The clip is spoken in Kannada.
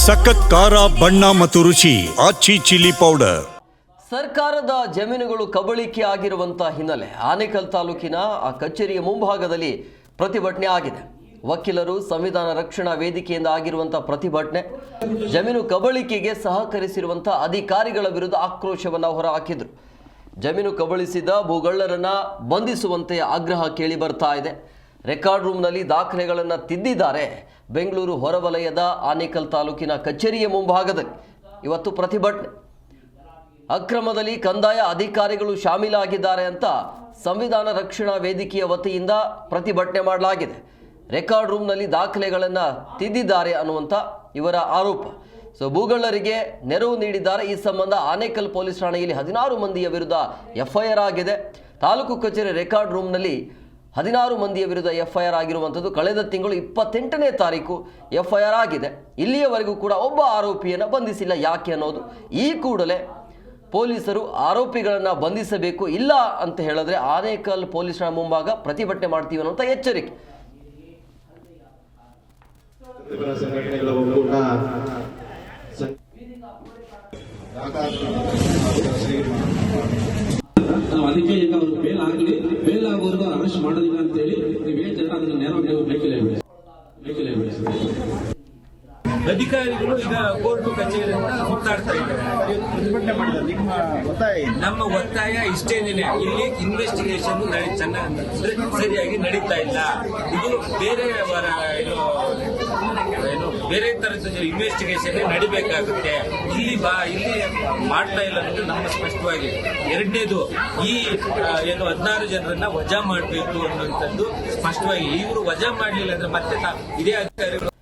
ಸಖತ್ ಖಾರ ಬಣ್ಣ ಮತ್ತು ರುಚಿ ಆಚಿ ಚಿಲ್ಲಿ ಪೌಡರ್. ಸರ್ಕಾರದ ಜಮೀನುಗಳು ಕಬಳಿಕೆ ಆಗಿರುವಂತಹ ಹಿನ್ನೆಲೆ ಆನೇಕಲ್ ತಾಲೂಕಿನ ಆ ಕಚೇರಿಯ ಮುಂಭಾಗದಲ್ಲಿ ಪ್ರತಿಭಟನೆ ಆಗಿದೆ. ವಕೀಲರು ಸಂವಿಧಾನ ರಕ್ಷಣಾ ವೇದಿಕೆಯಿಂದ ಆಗಿರುವಂತಹ ಪ್ರತಿಭಟನೆ ಜಮೀನು ಕಬಳಿಕೆಗೆ ಸಹಕರಿಸಿರುವಂತಹ ಅಧಿಕಾರಿಗಳ ವಿರುದ್ಧ ಆಕ್ರೋಶವನ್ನು ಹೊರಹಾಕಿದ್ರು. ಜಮೀನು ಕಬಳಿಸಿದ ಭೂಗಳ್ಳರನ್ನ ಬಂಧಿಸುವಂತೆ ಆಗ್ರಹ ಕೇಳಿ ಬರ್ತಾ ಇದೆ. ರೆಕಾರ್ಡ್ ರೂಮ್ನಲ್ಲಿ ದಾಖಲೆಗಳನ್ನು ತಿದ್ದಿದ್ದಾರೆ. ಬೆಂಗಳೂರು ಹೊರವಲಯದ ಆನೇಕಲ್ ತಾಲೂಕಿನ ಕಚೇರಿಯ ಮುಂಭಾಗದಲ್ಲಿ ಇವತ್ತು ಪ್ರತಿಭಟನೆ. ಅಕ್ರಮದಲ್ಲಿ ಕಂದಾಯ ಅಧಿಕಾರಿಗಳು ಶಾಮೀಲಾಗಿದ್ದಾರೆ ಅಂತ ಸಂವಿಧಾನ ರಕ್ಷಣಾ ವೇದಿಕೆಯ ವತಿಯಿಂದ ಪ್ರತಿಭಟನೆ ಮಾಡಲಾಗಿದೆ. ರೆಕಾರ್ಡ್ ರೂಮ್ನಲ್ಲಿ ದಾಖಲೆಗಳನ್ನು ತಿದ್ದಿದ್ದಾರೆ ಅನ್ನುವಂಥ ಇವರ ಆರೋಪ. ಭೂಗಳ್ಳರಿಗೆ ನೆರವು ನೀಡಿದ್ದಾರೆ. ಈ ಸಂಬಂಧ ಆನೇಕಲ್ ಪೊಲೀಸ್ ಠಾಣೆಯಲ್ಲಿ 16 ಮಂದಿಯ ವಿರುದ್ಧ FIR ಆಗಿದೆ. ತಾಲೂಕು ಕಚೇರಿ ರೆಕಾರ್ಡ್ ರೂಮ್ನಲ್ಲಿ 16 ಮಂದಿಯ ವಿರುದ್ಧ FIR ಆಗಿರುವಂಥದ್ದು. ಕಳೆದ ತಿಂಗಳು 28ನೇ ತಾರೀಕು FIR ಆಗಿದೆ. ಇಲ್ಲಿಯವರೆಗೂ ಕೂಡ ಒಬ್ಬ ಆರೋಪಿಯನ್ನು ಬಂಧಿಸಿಲ್ಲ. ಯಾಕೆ ಅನ್ನೋದು ಈ ಕೂಡಲೇ ಪೊಲೀಸರು ಆರೋಪಿಗಳನ್ನು ಬಂಧಿಸಬೇಕು. ಇಲ್ಲ ಅಂತ ಹೇಳಿದ್ರೆ ಆನೇಕಲ್ ಪೊಲೀಸ್ ಠಾಣೆ ಮುಂಭಾಗ ಪ್ರತಿಭಟನೆ ಮಾಡ್ತೀವಿ ಅನ್ನುವಂಥ ಎಚ್ಚರಿಕೆ. ಅದಕ್ಕೆ ಈಗ ಅವರು ಬೇಲ್ ಆಗಲಿ, ಬೇಲ್ ಆಗೋರ್ಗು ಅರೆಸ್ಟ್ ಮಾಡೋದಿಲ್ಲ ಅಂತ ಹೇಳಿ ನೀವು ಹೇಳ್ತಾರೆ. ಅದನ್ನ ನೇರವಾಗಿ ಬೇಕಿಲ್ಲ ಅಧಿಕಾರಿಗಳು ಈಗ ಕೋರ್ಟ್ ಕಚೇರಿಯಿಂದ ಸುತ್ತಾಡ್ತಾ ಇದ್ದಾರೆ. ಪ್ರತಿಭಟನೆ ಮಾಡಿದ್ದಾರೆ. ನಮ್ಮ ಒತ್ತಾಯ ಇಷ್ಟೇನೇನೆ, ಇಲ್ಲಿ ಇನ್ವೆಸ್ಟಿಗೇಷನ್ ಸರಿಯಾಗಿ ನಡೀತಾ ಇಲ್ಲ. ಇದು ಬೇರೆ ಬೇರೆ ತರದ ಇನ್ವೆಸ್ಟಿಗೇಷನ್ ನಡಿಬೇಕಾಗುತ್ತೆ. ಇಲ್ಲಿ ಮಾಡ್ತಾ ಇಲ್ಲ ಅನ್ನೋದು ನಮ್ಮ ಸ್ಪಷ್ಟವಾಗಿ. ಎರಡನೇದು, ಈ 16 ಜನರನ್ನ ವಜಾ ಮಾಡಬೇಕು ಅನ್ನುವಂಥದ್ದು ಸ್ಪಷ್ಟವಾಗಿ. ಇವರು ವಜಾ ಮಾಡಲಿಲ್ಲ ಅಂದ್ರೆ ಮತ್ತೆ ಇದೇ ಅಧಿಕಾರಿಗಳು